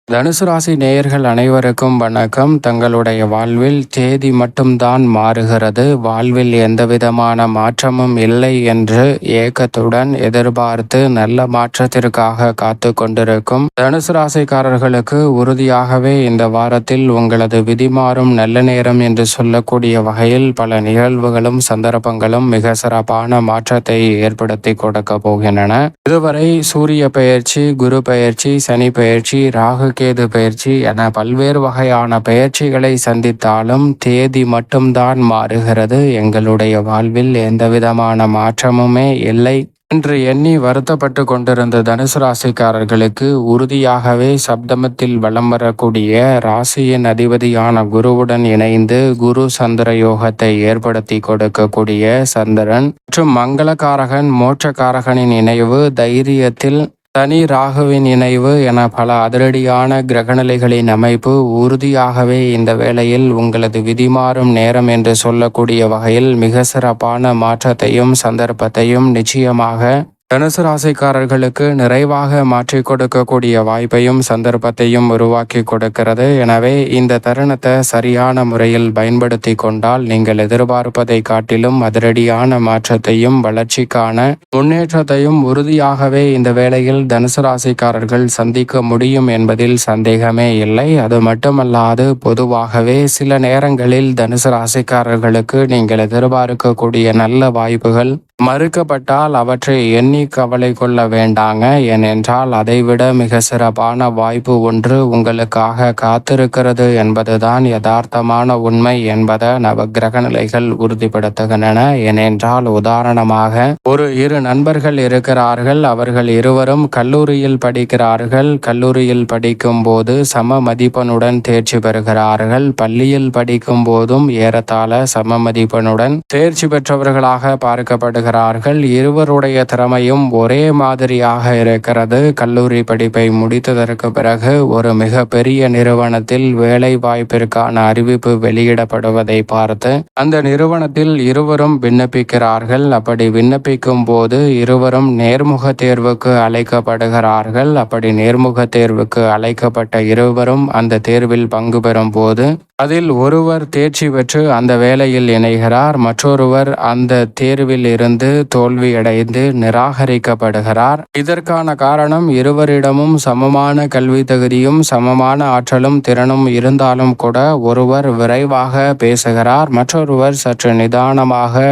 தனுசு ராசி நேயர்கள் அனைவருக்கும் வணக்கம். தங்களுடைய வாழ்வில் தேதி மட்டும்தான் மாறுகிறது, வாழ்வில் எந்தவிதமான மாற்றமும் இல்லை என்று ஏக்கத்துடன் எதிர்பார்த்து நல்ல மாற்றத்திற்காக காத்து கொண்டிருக்கும் தனுசு ராசிக்காரர்களுக்கு உறுதியாகவே இந்த வாரத்தில் உங்களது விதி மாறும் நல்ல நேரம் என்று சொல்லக்கூடிய வகையில் பல நிகழ்வுகளும் சந்தர்ப்பங்களும் மிக சிறப்பான மாற்றத்தை ஏற்படுத்தி கொடுக்க போகின்றன. இதுவரை சூரிய பெயர்ச்சி, குரு பெயர்ச்சி, சனி பெயர்ச்சி, ராகு கேது பெயர்ச்சி என பல்வேறு வகையான பெயர்ச்சிகளை சந்தித்தாலும் தேதி மட்டும்தான் மாறுகிறது, எங்களுடைய வாழ்வில் எந்தவிதமான மாற்றமுமே இல்லை என்று எண்ணி வருத்தப்பட்டு கொண்டிருந்த தனுசு ராசிக்காரர்களுக்கு உறுதியாகவே சப்தமத்தில் வலம் வரக்கூடிய ராசியின் அதிபதியான குருவுடன் இணைந்து குரு சந்திர யோகத்தை ஏற்படுத்தி கொடுக்கக்கூடிய சந்திரன் மற்றும் மங்களகாரகன் மோட்சக்காரகனின் இணைவு, தைரியத்தில் தனி ராகுவின் இணைவு என பல அதிரடியான கிரகநிலைகளின் அமைப்பு உறுதியாகவே இந்த வேளையில் உங்களது விதிமாறும் நேரம் என்று சொல்லக்கூடிய வகையில் மிக சிறப்பான மாற்றத்தையும் சந்தர்ப்பத்தையும் நிச்சயமாக தனுசு ராசிக்காரர்களுக்கு நிறைவாக மாற்றி கொடுக்கக்கூடிய வாய்ப்பையும் சந்தர்ப்பத்தையும் உருவாக்கி கொடுக்கிறது. எனவே இந்த தருணத்தை சரியான முறையில் பயன்படுத்தி கொண்டால் நீங்கள் எதிர்பார்ப்பதை காட்டிலும் அதிரடியான மாற்றத்தையும் வளர்ச்சிக்கான முன்னேற்றத்தையும் உறுதியாகவே இந்த வேளையில் தனுசு ராசிக்காரர்கள் சந்திக்க முடியும் என்பதில் சந்தேகமே இல்லை. அது மட்டுமல்லாது பொதுவாகவே சில நேரங்களில் தனுசு ராசிக்காரர்களுக்கு நீங்கள் எதிர்பார்க்கக்கூடிய நல்ல வாய்ப்புகள் மறுக்கப்பட்டால் அவற்றை எண்ணி கவலை கொள்ள வேண்டாங்க. ஏனென்றால் அதைவிட மிக சிறப்பான வாய்ப்பு ஒன்று உங்களுக்காக காத்திருக்கிறது என்பதுதான் யதார்த்தமான உண்மை என்பதை நவகிரக நிலைகள் உறுதிப்படுத்துகின்றன. ஏனென்றால் உதாரணமாக ஒரு இரு நண்பர்கள் இருக்கிறார்கள். அவர்கள் இருவரும் கல்லூரியில் படிக்கிறார்கள். கல்லூரியில் படிக்கும் போது சம மதிப்பெண்ணுடன் தேர்ச்சி பெறுகிறார்கள். பள்ளியில் படிக்கும் போதும் ஏறத்தாழ சம மதிப்பெண்ணுடன் தேர்ச்சி பெற்றவர்களாக பார்க்கப்படுகிறார்கள். இருவருடைய திறமையும் ஒரே மாதிரியாக இருக்கிறது. கல்லூரி படிப்பை முடித்ததற்கு பிறகு ஒரு மிக பெரிய நிறுவனத்தில் வேலை வாய்ப்பிற்கான அறிவிப்பு வெளியிடப்படுவதை பார்த்து அந்த நிறுவனத்தில் இருவரும் விண்ணப்பிக்கிறார்கள். அப்படி விண்ணப்பிக்கும் போது இருவரும் நேர்முக தேர்வுக்கு அழைக்கப்படுகிறார்கள். அப்படி நேர்முக தேர்வுக்கு அழைக்கப்பட்ட இருவரும் அந்த தேர்வில் பங்கு பெறும் போது அதில் ஒருவர் தேர்ச்சி பெற்று அந்த வேலையில் இணைகிறார். மற்றொருவர் அந்த தேர்வில் இருந்து தோல்வியடைந்து நிராகரிக்கப்படுகிறார். இதற்கான காரணம் இருவரிடமும் சமமான கல்வி தகுதியும் சமமான ஆற்றலும் திறனும் இருந்தாலும் கூட ஒருவர் விரைவாக பேசுகிறார், மற்றொருவர் சற்று நிதானமாக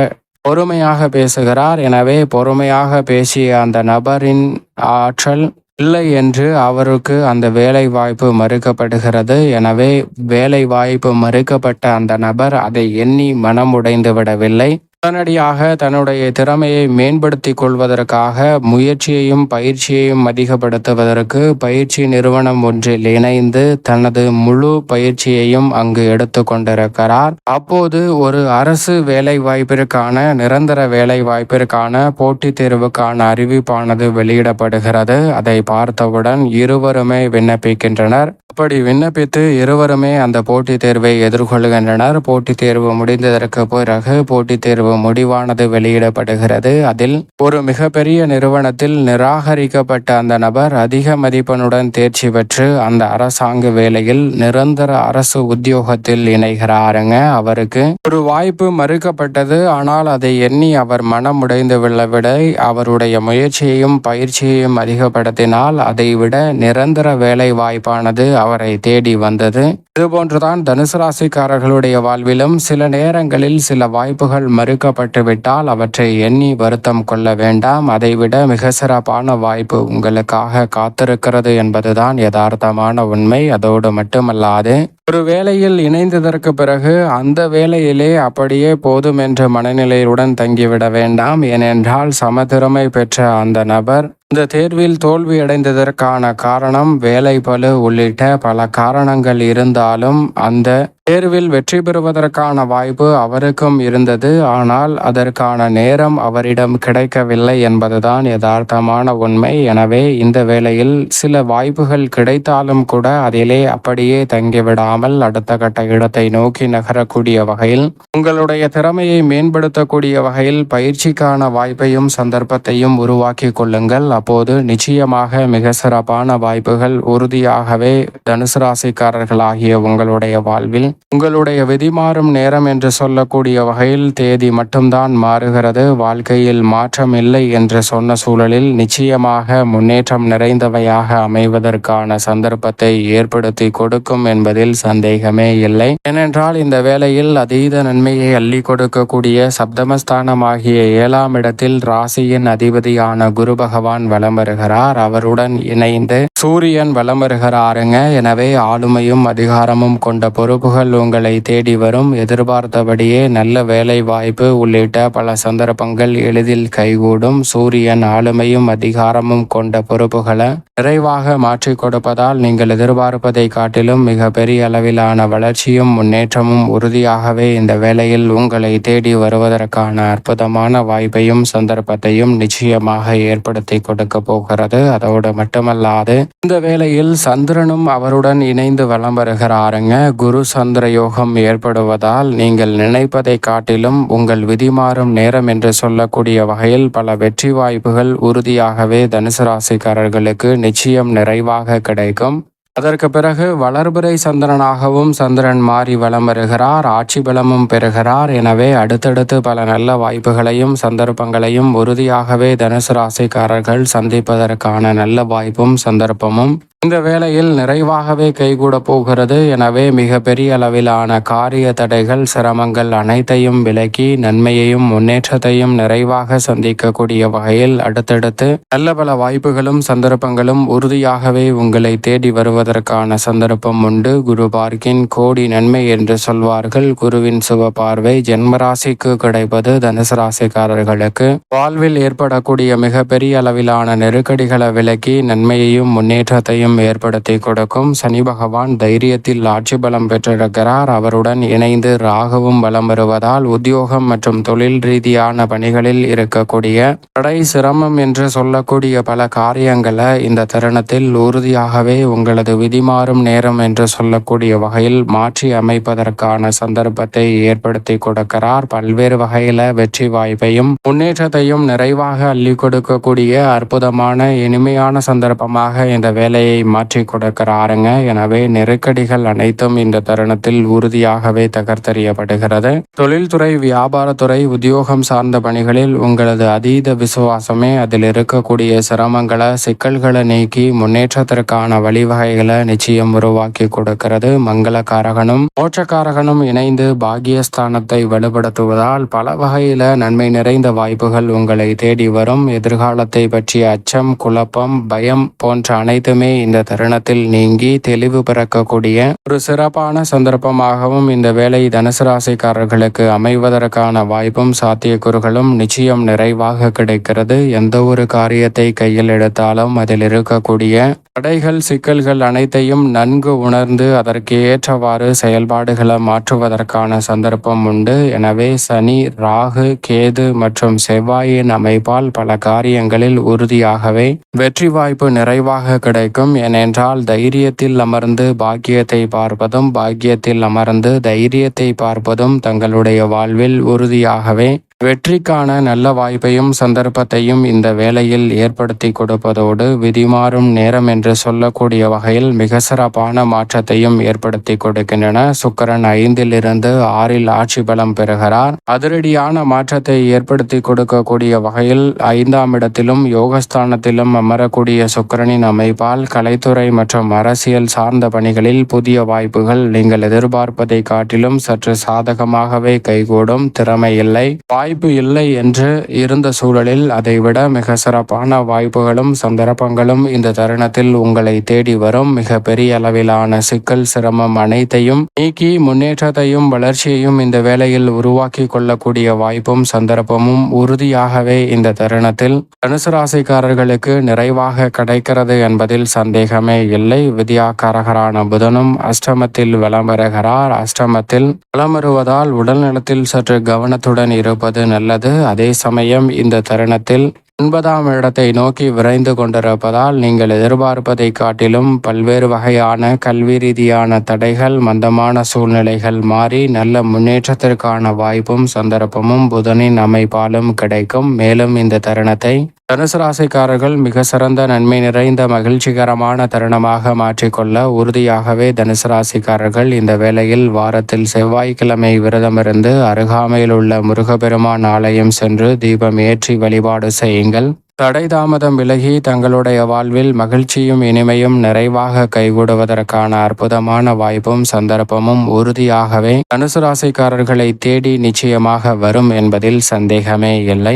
பொறுமையாக பேசுகிறார். எனவே பொறுமையாக பேசிய அந்த நபரின் ஆற்றல் இல்லை என்று அவருக்கு அந்த வேலை வாய்ப்பு மறுக்கப்படுகிறது. எனவே வேலை வாய்ப்பு மறுக்கப்பட்ட அந்த நபர் அதை எண்ணி மனம் உடைந்து விடவில்லை. உடனடியாக தன்னுடைய திறமையை மேம்படுத்தி கொள்வதற்காக முயற்சியையும் பயிற்சியையும் அதிகப்படுத்துவதற்கு பயிற்சி நிறுவனம் ஒன்றில் இணைந்து தனது முழு பயிற்சியையும் அங்கு எடுத்து கொண்டிருக்கிறார். அப்போது ஒரு அரசு வேலை வாய்ப்பிற்கான நிரந்தர வேலை வாய்ப்பிற்கான போட்டித் தேர்வுக்கான அறிவிப்பானது வெளியிடப்படுகிறது. அதை பார்த்தவுடன் இருவருமே விண்ணப்பிக்கின்றனர். அப்படி விண்ணப்பித்து இருவருமே அந்த போட்டித் தேர்வை எதிர்கொள்கின்றனர். போட்டித் தேர்வு முடிந்ததற்கு பிறகு போட்டித் தேர்வு முடிவானது வெளியிடப்படுகிறது. அதில் ஒரு மிகப்பெரிய நிறுவனத்தில் நிராகரிக்கப்பட்ட அந்த நபர் அதிக மதிப்பெண்ணுடன் தேர்ச்சி பெற்று அந்த அரசாங்க வேலையில் நிரந்தர அரசு உத்தியோகத்தில் இணைகிறாருங்க. அவருக்கு ஒரு வாய்ப்பு மறுக்கப்பட்டது. ஆனால் அதை எண்ணி அவர் மனம் உடைந்து விடவில்லை. அவருடைய முயற்சியையும் பயிற்சியையும் அதிகப்படுத்தினால் அதை விட நிரந்தர வேலை வாய்ப்பானது அவரை தேடி வந்தது. இதுபோன்றுதான் தனுசு ராசிக்காரர்களுடைய வாழ்விலும் சில நேரங்களில் சில வாய்ப்புகள் மறுக்கப்பட்டு விட்டால் அவற்றை எண்ணி வருத்தம் கொள்ள வேண்டாம். அதைவிட மிக சிறப்பான வாய்ப்பு உங்களுக்காக காத்திருக்கிறது என்பதுதான் யதார்த்தமான உண்மை. அதோடு மட்டுமல்லாது ஒரு வேலையில் இணைந்ததற்கு பிறகு அந்த வேலையிலே அப்படியே போதும் என்ற மனநிலையுடன் தங்கிவிட வேண்டாம். ஏனென்றால் சமதிறமை பெற்ற அந்த நபர் இந்த தேர்வில் தோல்வியடைந்ததற்கான காரணம் வேலை பளு உள்ளிட்ட பல காரணங்கள் இருந்தாலும் அந்த தேர்வில் வெற்றி பெறுவதற்கான வாய்ப்பு அவருக்கும் இருந்தது. ஆனால் அதற்கான நேரம் அவரிடம் கிடைக்கவில்லை என்பதுதான் யதார்த்தமான உண்மை. எனவே இந்த வேளையில் சில வாய்ப்புகள் கிடைத்தாலும் கூட அதிலே அப்படியே தங்கிவிடாமல் அடுத்த கட்ட இடத்தை நோக்கி நகரக்கூடிய வகையில் உங்களுடைய திறமையை மேம்படுத்தக்கூடிய வகையில் பயிற்சிக்கான வாய்ப்பையும் சந்தர்ப்பத்தையும் உருவாக்கி கொள்ளுங்கள். அப்போது நிச்சயமாக மிக சிறப்பான வாய்ப்புகள் உறுதியாகவே தனுசு ராசிக்காரர்களாகிய உங்களுடைய வாழ்வில் உங்களுடைய விதிமாறும் நேரம் என்று சொல்லக்கூடிய வகையில் தேதி மட்டும்தான் மாறுகிறது. வாழ்க்கையில் மாற்றம் இல்லை என்று சொன்ன சூழலில் நிச்சயமாக முன்னேற்றம் நிறைந்தவையாக அமைவதற்கான சந்தர்ப்பத்தை ஏற்படுத்தி கொடுக்கும் என்பதில் சந்தேகமே இல்லை. ஏனென்றால் இந்த வேளையில் அதீத நன்மையை அள்ளி கொடுக்கக்கூடிய சப்தமஸ்தானமாகிய 7ஆம் இடத்தில் ராசியின் அதிபதியான குரு பகவான் வலம் வருகிறார். அவருடன் இணைந்து சூரியன் வலம் வருகிறாருங்க. எனவே ஆளுமையும் அதிகாரமும் கொண்ட பொறுப்புகள் உங்களை தேடி வரும். எதிர்பார்த்தபடியே நல்ல வேலை வாய்ப்பு உள்ளிட்ட பல சந்தர்ப்பங்கள் எளிதில் கைகூடும். சூரியன் ஆளுமையும் அதிகாரமும் கொண்ட பொறுப்புகளை நிறைவாக மாற்றிக் கொடுப்பதால் நீங்கள் எதிர்பார்ப்பதை காட்டிலும் மிக பெரிய அளவிலான வளர்ச்சியும் முன்னேற்றமும் உறுதியாகவே இந்த வேளையில் உங்களை தேடி வருவதற்கான அற்புதமான வாய்ப்பையும் சந்தர்ப்பத்தையும் நிச்சயமாக ஏற்படுத்தி கொடுக்க போகிறது. அதோடு மட்டுமல்லாது இந்த வேளையில் சந்திரனும் அவருடன் இணைந்து வலம் வருகிறாருங்க. குரு சந்திர யோகம் ஏற்படுவதால் நீங்கள் நினைப்பதை காட்டிலும் உங்கள் விதிமாறும் நேரம் என்று சொல்லக்கூடிய வகையில் பல வெற்றி வாய்ப்புகள் உறுதியாகவே தனுசு ராசிக்காரர்களுக்கு நிச்சயம் நிறைவாக கிடைக்கும். அதற்கு பிறகு வளர்பிறை சந்திரனாகவும் சந்திரன் மாறி வலம் வருகிறார். ஆட்சி பலமும் பெறுகிறார். எனவே அடுத்தடுத்து பல நல்ல வாய்ப்புகளையும் சந்தர்ப்பங்களையும் உறுதியாகவே தனுசு ராசிக்காரர்கள் சந்திப்பதற்கான நல்ல வாய்ப்பும் சந்தர்ப்பமும் இந்த வேளையில் நிறைவாகவே கைகூட போகிறது. எனவே மிக பெரிய அளவிலான காரிய தடைகள் சிரமங்கள் அனைத்தையும் விலக்கி நன்மையையும் முன்னேற்றத்தையும் நிறைவாக சந்திக்கக்கூடிய வகையில் அடுத்தடுத்து நல்ல பல வாய்ப்புகளும் சந்தர்ப்பங்களும் உறுதியாகவே உங்களை தேடி வருவதற்கான சந்தர்ப்பம் உண்டு. குரு பார்க்கின் கோடி நன்மை என்று சொல்வார்கள். குருவின் சுப பார்வை ஜென்மராசிக்கு கிடைப்பது தனுசு ராசிக்காரர்களுக்கு வாழ்வில் ஏற்படக்கூடிய மிக பெரிய அளவிலான நெருக்கடிகளை விலக்கி நன்மையையும் முன்னேற்றத்தையும் ஏற்படுத்தி கொடுக்கும். சனி பகவான் தைரியத்தில் ஆட்சி பலம் பெற்றிருக்கிறார். அவருடன் இணைந்து ராகுவும் பலம் வருவதால் உத்தியோகம் மற்றும் தொழில் ரீதியான பணிகளில் இருக்கக்கூடிய தடை சிரமம் என்று சொல்லக்கூடிய பல காரியங்களை இந்த தருணத்தில் உறுதியாகவே உங்களது விதிமாறும் நேரம் என்று சொல்லக்கூடிய வகையில் மாற்றி அமைப்பதற்கான சந்தர்ப்பத்தை ஏற்படுத்தி கொடுக்கிறார். பல்வேறு வகையில வெற்றி வாய்ப்பையும் முன்னேற்றத்தையும் நிறைவாக அள்ளி கொடுக்கக்கூடிய அற்புதமான இனிமையான சந்தர்ப்பமாக இந்த வேலையை மாற்றி கொடுக்கிறாருங்க. எனவே நெருக்கடிகள் அனைத்தும் இந்த தருணத்தில் உறுதியாகவே தகர்த்தெறியப்படுகிறது. தொழில்துறை, வியாபாரத்துறை, உத்தியோகம் சார்ந்த பணிகளில் உங்களது அதீத விசுவாசமே அதில் இருக்கக்கூடிய சிரமங்களை சிக்கல்களை நீக்கி முன்னேற்றத்திற்கான வழிவகைகளை நிச்சயம் உருவாக்கி கொடுக்கிறது. மங்களகாரகனும் மோட்சக்காரகனும் இணைந்து பாகியஸ்தானத்தை வலுப்படுத்துவதால் பல வகையில நன்மை நிறைந்த வாய்ப்புகள் உங்களை தேடி வரும். எதிர்காலத்தை பற்றிய அச்சம், குழப்பம், பயம் போன்ற அனைத்துமே இந்த தருணத்தில் நீங்கி தெளிவு பிறக்கக்கூடிய ஒரு சிறப்பான சந்தர்ப்பமாகவும் இந்த வேலை தனுசு ராசிக்காரர்களுக்கு அமைவதற்கான வாய்ப்பும் சாத்தியக்கூறுகளும் நிச்சயம் நிறைவாக கிடைக்கிறது. எந்த ஒரு காரியத்தை கையில் எடுத்தாலும் அதில் இருக்கக்கூடிய தடைகள், சிக்கல்கள் அனைத்தையும் நன்கு உணர்ந்து அதற்கு ஏற்றவாறு செயல்பாடுகளை மாற்றுவதற்கான சந்தர்ப்பம் உண்டு. எனவே சனி, ராகு, கேது மற்றும் செவ்வாயின் அமைப்பால் பல காரியங்களில் உறுதியாகவே வெற்றி வாய்ப்பு நிறைவாக கிடைக்கும். ஏனென்றால் தைரியத்தில் அமர்ந்து பாக்கியத்தை பார்ப்பதும் பாக்கியத்தில் அமர்ந்து தைரியத்தை பார்ப்பதும் தங்களுடைய வாழ்வில் உறுதியாகவே வெற்றிக்கான நல்ல வாய்ப்பையும் சந்தர்ப்பத்தையும் இந்த வேளையில் ஏற்படுத்தி கொடுப்பதோடு விதிமாறும் நேரம் என்று சொல்லக்கூடிய வகையில் மிக சிறப்பான மாற்றத்தையும் ஏற்படுத்தி கொடுக்கின்றன. சுக்கிரன் 5லிருந்து 6ல் ஆட்சி பலம் பெறுகிறார். அதிரடியான மாற்றத்தை ஏற்படுத்தி கொடுக்கக்கூடிய வகையில் 5ஆம் இடத்திலும் யோகஸ்தானத்திலும் அமரக்கூடிய சுக்கிரனின் அமைப்பால் கலைத்துறை மற்றும் அரசியல் சார்ந்த பணிகளில் புதிய வாய்ப்புகள் நீங்கள் எதிர்பார்ப்பதை காட்டிலும் சற்று சாதகமாகவே கைகூடும். திறமை இல்லை, வாய்ப்பு இல்லை என்று இருந்த சூழலில் அதைவிட மிக சிறப்பான வாய்ப்புகளும் சந்தர்ப்பங்களும் இந்த தருணத்தில் உங்களை தேடி வரும். மிக பெரிய அளவிலான சிக்கல் சிரமம் அனைத்தையும் நீக்கி முன்னேற்றத்தையும் வளர்ச்சியையும் இந்த வேளையில் உருவாக்கி கொள்ளக்கூடிய வாய்ப்பும் சந்தர்ப்பமும் உறுதியாகவே இந்த தருணத்தில் தனுசு ராசிக்காரர்களுக்கு நிறைவாக கிடைக்கிறது என்பதில் சந்தேகமே இல்லை. வித்யாகாரகரான புதனும் அஷ்டமத்தில் வலம் வருகிறார். அஷ்டமத்தில் வலம் வருவதால் உடல் நலத்தில் சற்று கவனத்துடன் இருப்பது நல்லது. அதே சமயம் இந்த தருணத்தில் 9ஆம் இடத்தை நோக்கி விரைந்து கொண்டிருப்பதால் நீங்கள் எதிர்பார்ப்பதை காட்டிலும் பல்வேறு வகையான கல்வி ரீதியான தடைகள், மந்தமான சூழ்நிலைகள் மாறி நல்ல முன்னேற்றத்திற்கான வாய்ப்பும் சந்தர்ப்பமும் புதனின் அமைப்பாலும் கிடைக்கும். மேலும் இந்த தருணத்தை தனுசு ராசிக்காரர்கள் மிக சிறந்த நன்மை நிறைந்த மகிழ்ச்சிகரமான தருணமாக மாற்றிக்கொள்ள உறுதியாகவே தனுசு ராசிக்காரர்கள் இந்த வேளையில் வாரத்தில் செவ்வாய்க்கிழமை விரதமிருந்து அருகாமையில் உள்ள முருகப்பெருமான் ஆலயம் சென்று தீபம் ஏற்றி வழிபாடு செய்யுங்கள். தடை தாமதம் விலகி தங்களுடைய வாழ்வில் மகிழ்ச்சியும் இனிமையும் நிறைவாக கைகூடுவதற்கான அற்புதமான வாய்ப்பும் சந்தர்ப்பமும் உறுதியாகவே தனுசு ராசிக்காரர்களை தேடி நிச்சயமாக வரும் என்பதில் சந்தேகமே இல்லை.